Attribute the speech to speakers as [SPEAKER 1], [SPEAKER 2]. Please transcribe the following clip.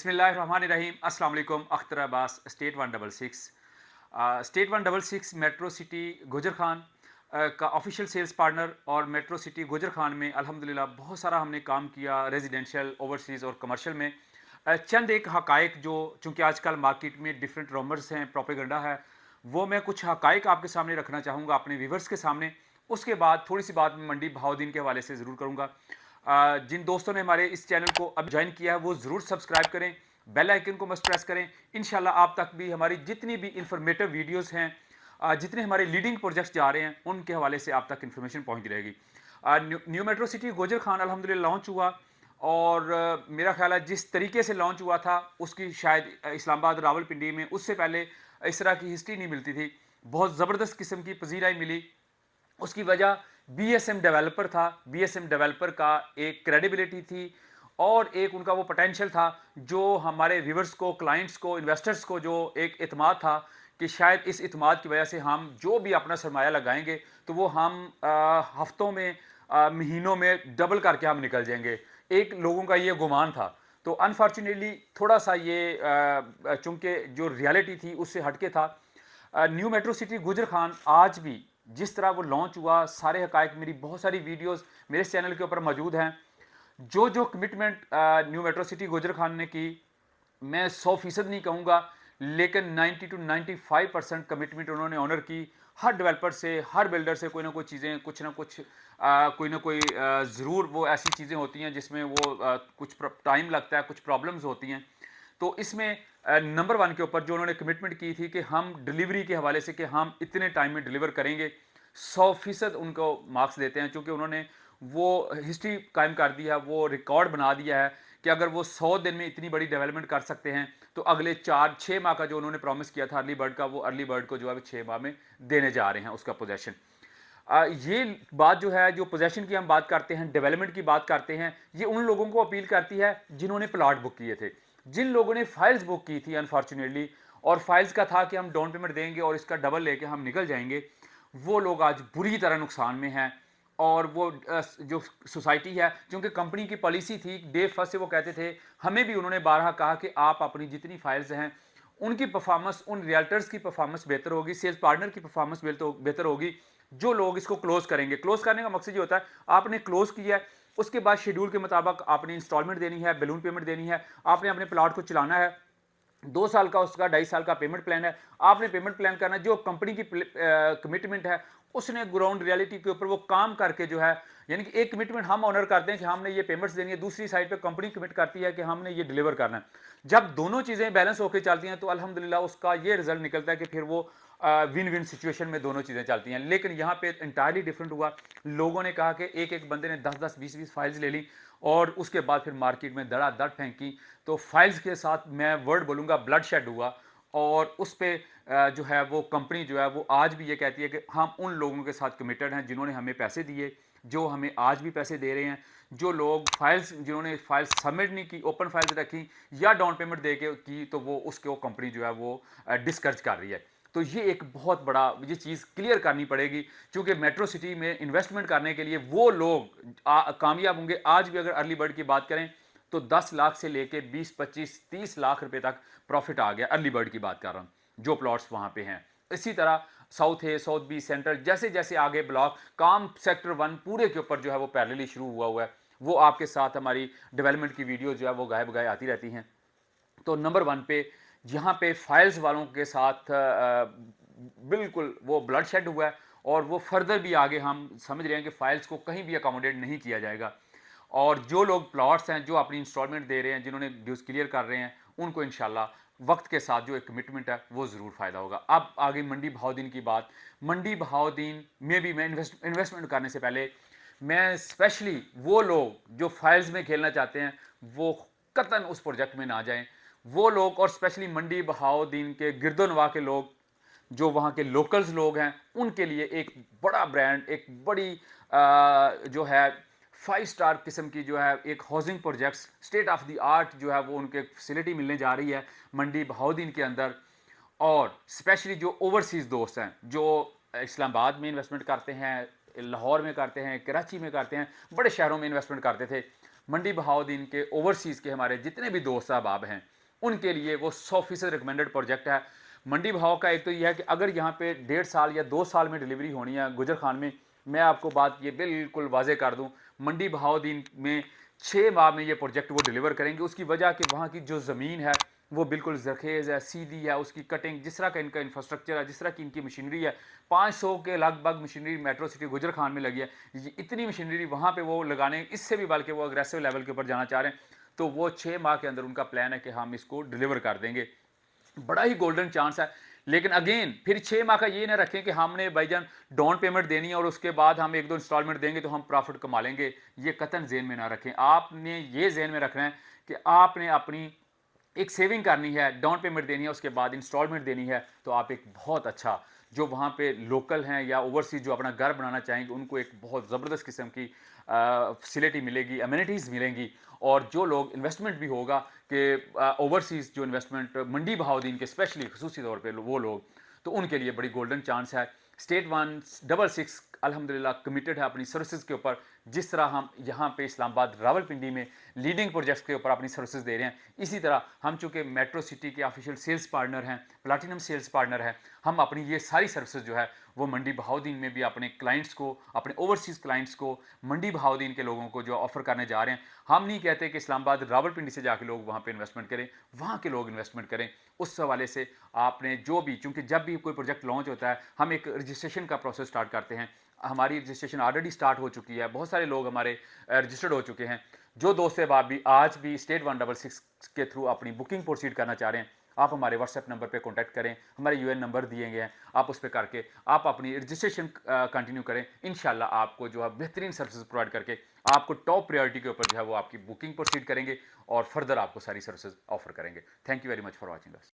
[SPEAKER 1] बिस्मिल्लाहिर्रहमानिर्रहीम अस्सलाम वालेकुम। Akhtar Abbas, state 166। State 166 metro city गुजर खान का ऑफिशियल सेल्स पार्टनर और मेट्रो सिटी गुजर खान में अल्हम्दुलिल्लाह बहुत सारा हमने काम किया रेजिडेंशियल, ओवरसीज़ और कमर्शियल में। चंद एक हकायक जो चूँकि आजकल मार्केट में डिफरेंट रूमर्स हैं, प्रोपेगेंडा है, वो मैं कुछ हकायक आपके सामने रखना चाहूँगा अपने व्यूवर्स के सामने। उसके बाद थोड़ी सी बात मैं मंडी भाव दिन के हवाले से ज़रूर करूँगा। जिन दोस्तों ने हमारे इस चैनल को अब ज्वाइन किया है वो ज़रूर सब्सक्राइब करें, बेल आइकन को मस्ट प्रेस करें। इंशाल्लाह आप तक भी हमारी जितनी भी इंफॉर्मेटिव वीडियोस हैं, जितने हमारे लीडिंग प्रोजेक्ट्स जा रहे हैं, उनके हवाले से आप तक इन्फॉर्मेशन पहुंचती रहेगी। न्यू मेट्रो सिटी गोजर खान अल्हम्दुलिल्लाह लॉन्च हुआ और मेरा ख्याल है जिस तरीके से लॉन्च हुआ था उसकी शायद इस्लामाबाद रावलपिंडी में उससे पहले इस तरह की हिस्ट्री नहीं मिलती थी। बहुत ज़बरदस्त किस्म की पजीराई मिली। उसकी वजह बीएसएम डेवलपर था। बीएसएम डेवलपर का एक क्रेडिबिलिटी थी और एक उनका वो पोटेंशियल था जो हमारे व्यूवर्स को, क्लाइंट्स को, इन्वेस्टर्स को जो एक इत्मीद था कि शायद इस इत्मीद की वजह से हम जो भी अपना सरमाया लगाएंगे तो वो हम हफ्तों में, महीनों में डबल करके हम निकल जाएंगे। एक लोगों का ये गुमान था। तो अनफॉर्चुनेटली थोड़ा सा ये चूंकि जो रियलिटी थी उससे हटके था। न्यू मेट्रो सिटी गुजर खान आज भी जिस तरह वो लॉन्च हुआ, सारे हकायक मेरी बहुत सारी वीडियोस मेरे इस चैनल के ऊपर मौजूद हैं। जो जो कमिटमेंट न्यू मेट्रो सिटी गुजर खान ने की, मैं 100% नहीं कहूँगा, लेकिन 90 to 95% कमिटमेंट उन्होंने ऑनर की। हर डेवलपर से, हर बिल्डर से कोई ना कोई चीज़ें, कुछ ना कुछ कोई ना कोई ज़रूर वो ऐसी चीज़ें होती हैं जिसमें वो कुछ टाइम लगता है, कुछ प्रॉब्लम्स होती हैं। तो इसमें नंबर वन के ऊपर जो उन्होंने कमिटमेंट की थी कि हम डिलीवरी के हवाले से कि हम इतने टाइम में डिलीवर करेंगे, 100% उनको मार्क्स देते हैं। क्योंकि उन्होंने वो हिस्ट्री कायम कर दी है, वो रिकॉर्ड बना दिया है कि अगर वो 100 दिन में इतनी बड़ी डेवलपमेंट कर सकते हैं तो अगले 4-6 माह का जो उन्होंने प्रॉमिस किया था अर्ली बर्ड का, वो अर्ली बर्ड को जो है 6 माह में देने जा रहे हैं उसका पोजेशन। ये बात जो है, जो पोजेशन की हम बात करते हैं, डेवलपमेंट की बात करते हैं, ये उन लोगों को अपील करती है जिन्होंने प्लाट बुक किए थे। जिन लोगों ने फाइल्स बुक की थी अनफॉर्चुनेटली, और फाइल्स का था कि हम डाउन पेमेंट देंगे और इसका डबल लेके हम निकल जाएंगे, वो लोग आज बुरी तरह नुकसान में हैं। और वो जो सोसाइटी है, क्योंकि कंपनी की पॉलिसी थी डे फर्स्ट से, वो कहते थे, हमें भी उन्होंने बारहा कहा कि आप अपनी जितनी फाइल्स हैं उनकी परफॉर्मेंस, उन रियल्टर्स की परफॉर्मेंस बेहतर होगी, सेल्स पार्टनर की परफॉर्मेंस बेहतर होगी, जो लोग इसको क्लोज करेंगे। क्लोज करने का मकसद ये होता है, आपने क्लोज किया है, उसके बाद शेड्यूल के मुताबिक आपने इंस्टॉलमेंट देनी है, बैलून पेमेंट देनी है, आपने अपने प्लाट को चलाना है। 2 साल का उसका 2.5 साल का पेमेंट प्लान है, आपने पेमेंट प्लान करना है। जो कंपनी की कमिटमेंट है उसने ग्राउंड रियलिटी के ऊपर वो काम करके जो है, यानी कि एक कमिटमेंट हम ऑनर करते हैं कि हमने ये पेमेंट्स देनी है, दूसरी साइड पे कंपनी कमिट करती है कि हमने ये डिलीवर करना है। जब दोनों चीज़ें बैलेंस होकर चलती हैं तो अल्हम्दुलिल्लाह उसका ये रिजल्ट निकलता है कि फिर वो विन विन सिचुएशन में दोनों चीज़ें चलती हैं। लेकिन यहाँ पे इंटायरली डिफरेंट हुआ। लोगों ने कहा कि एक एक बंदे ने 10-10, 20-20 फाइल्स ले ली और उसके बाद फिर मार्केट में धड़ाधड़ फेंकी। तो फाइल्स के साथ मैं वर्ड बोलूँगा ब्लड शेड हुआ। और उस पे जो है वो कंपनी जो है वो आज भी ये कहती है कि हम उन लोगों के साथ कमिटेड हैं जिन्होंने हमें पैसे दिए, जो हमें आज भी पैसे दे रहे हैं। जो लोग फाइल्स, जिन्होंने फाइल्स सबमिट नहीं की, ओपन फाइल्स रखी या डाउन पेमेंट दे के की, तो वो उसके वो कंपनी जो है वो डिस्करेज कर रही है। तो ये एक बहुत बड़ा ये चीज़ क्लियर करनी पड़ेगी, क्योंकि मेट्रो सिटी में इन्वेस्टमेंट करने के लिए वो लोग कामयाब होंगे। आज भी अगर अर्ली बर्ड की बात करें तो 10 लाख से लेके 20, 25, 30 लाख रुपए तक प्रॉफिट आ गया। अर्ली बर्ड की बात कर रहा हूँ, जो प्लॉट्स वहाँ पे हैं। इसी तरह साउथ है, साउथ बी, सेंट्रल, जैसे जैसे आगे ब्लॉक काम सेक्टर 1 पूरे के ऊपर जो है वो पैरेलली शुरू हुआ है। वो आपके साथ हमारी डेवलपमेंट की वीडियो जो है वो गायब गाय आती रहती हैं। तो नंबर 1 पे यहाँ पे फाइल्स वालों के साथ बिल्कुल वो ब्लड शेड हुआ है। और वो फर्दर भी आगे हम समझ रहे हैं कि फाइल्स को कहीं भी अकोमोडेट नहीं किया जाएगा। और जो लोग प्लॉट्स हैं, जो अपनी इंस्टॉलमेंट दे रहे हैं, जिन्होंने ड्यूज क्लियर कर रहे हैं, उनको इंशाल्लाह वक्त के साथ जो एक कमिटमेंट है वो ज़रूर फ़ायदा होगा। अब आगे मंडी भाव दिन की बात। मंडी भाव दिन में भी मैं इन्वेस्टमेंट करने से पहले मैं स्पेशली वो लोग जो फाइल्स में खेलना चाहते हैं वो कतन उस प्रोजेक्ट में ना जाएं। वो लोग, और स्पेशली मंडी बहाउद्दीन के गिरदोनवा के लोग, जो वहाँ के लोकल्स लोग हैं, उनके लिए एक बड़ा ब्रांड, एक बड़ी जो है 5 स्टार किस्म की जो है एक housing projects state of the art जो है वो उनके फैसिलिटी मिलने जा रही है मंडी बहाउद्दीन के अंदर। और स्पेशली जो ओवरसीज़ दोस्त हैं, जो इस्लामाबाद में इन्वेस्टमेंट करते हैं, लाहौर में करते हैं, कराची में करते हैं, बड़े शहरों में इन्वेस्टमेंट करते थे, मंडी बहाउद्दीन के ओवरसीज़ के हमारे जितने भी दोस्त अहबाब हैं उनके लिए वो 100% रिकमेंडेड प्रोजेक्ट है। मंडी भाव का एक तो ये है कि अगर यहाँ पे 1.5 साल या 2 साल में डिलीवरी होनी है गुजर खान में, मैं आपको बात ये बिल्कुल वाजे कर दूँ, मंडी बहाउद्दीन में 6 माह में ये प्रोजेक्ट वो डिलीवर करेंगे। उसकी वजह कि वहाँ की जो ज़मीन है वो बिल्कुल ज़रखेज़ है, सीधी है, उसकी कटिंग, जिस तरह का इनका इंफ्रास्ट्रक्चर है, जिस तरह की इनकी मशीनरी है, 500 के लगभग मशीनरी मेट्रो सिटी गुजर खान में लगी है। इतनी मशीनरी वहाँ पे वो लगाने, इससे भी बल्कि वो अग्रेसिव लेवल के ऊपर जाना चाह रहे हैं। तो वो 6 माह के अंदर उनका प्लान है कि हम इसको डिलीवर कर देंगे। बड़ा ही गोल्डन चांस है। लेकिन अगेन फिर 6 माह का ये ना रखें कि हमने भाईजान डाउन पेमेंट देनी है और उसके बाद हम 1-2 इंस्टॉलमेंट देंगे तो हम प्रॉफिट कमा लेंगे। ये कतन ज़हन में ना रखें। आपने ये ज़हन में रखना है कि आपने अपनी एक सेविंग करनी है, डाउन पेमेंट देनी है, उसके बाद इंस्टॉलमेंट देनी है, तो आप एक बहुत अच्छा, जो वहाँ पे लोकल हैं या ओवरसीज़ जो अपना घर बनाना चाहेंगे, उनको एक बहुत ज़बरदस्त किस्म की फैसिलिटी मिलेगी, अमेनिटीज़ मिलेंगी। और जो लोग इन्वेस्टमेंट भी होगा कि ओवरसीज़ जो इन्वेस्टमेंट मंडी बहाउद्दीन के स्पेशली खसूसी तौर पे वो लोग, तो उनके लिए बड़ी गोल्डन चांस है। स्टेट 166 अल्हम्दुलिल्लाह कमिटेड है अपनी सर्विसेज के ऊपर। जिस तरह हम यहाँ पे इस्लामाबाद रावलपिंडी में लीडिंग प्रोजेक्ट्स के ऊपर अपनी सर्विसेज दे रहे हैं, इसी तरह हम चूँकि मेट्रो सिटी के ऑफिशियल सेल्स पार्टनर हैं, प्लैटिनम सेल्स पार्टनर हैं, हम अपनी ये सारी सर्विसेज जो है वो मंडी बहाउद्दीन में भी अपने क्लाइंट्स को, अपने ओवरसीज़ क्लाइंट्स को, मंडी बहाउद्दीन के लोगों को जो ऑफर करने जा रहे हैं। हम नहीं कहते कि इस्लामाबाद रावलपिंडी से जाके लोग वहाँ पे इन्वेस्टमेंट करें, वहाँ के लोग इन्वेस्टमेंट करें। उस हवाले से आपने जो भी, चूँकि जब भी कोई प्रोजेक्ट लॉन्च होता है हम एक रजिस्ट्रेशन का प्रोसेस स्टार्ट करते हैं। हमारी रजिस्ट्रेशन ऑलरेडी स्टार्ट हो चुकी है, बहुत सारे लोग हमारे रजिस्टर्ड हो चुके हैं। जो दोस्त अहबाब भी आज भी स्टेट 166 के थ्रू अपनी बुकिंग प्रोसीड करना चाह रहे हैं, आप हमारे व्हाट्सएप नंबर पे कांटेक्ट करें। हमारे यूएन नंबर दिए गए हैं, आप उस पर करके आप अपनी रजिस्ट्रेशन कंटिन्यू करें। इंशाल्लाह आपको जो है बेहतरीन सर्विसेज प्रोवाइड करके आपको टॉप प्रायोरिटी के ऊपर जो है वो आपकी बुकिंग प्रोसीड करेंगे और फर्दर आपको सारी सर्विसेज ऑफर करेंगे। Thank you very much for watching us.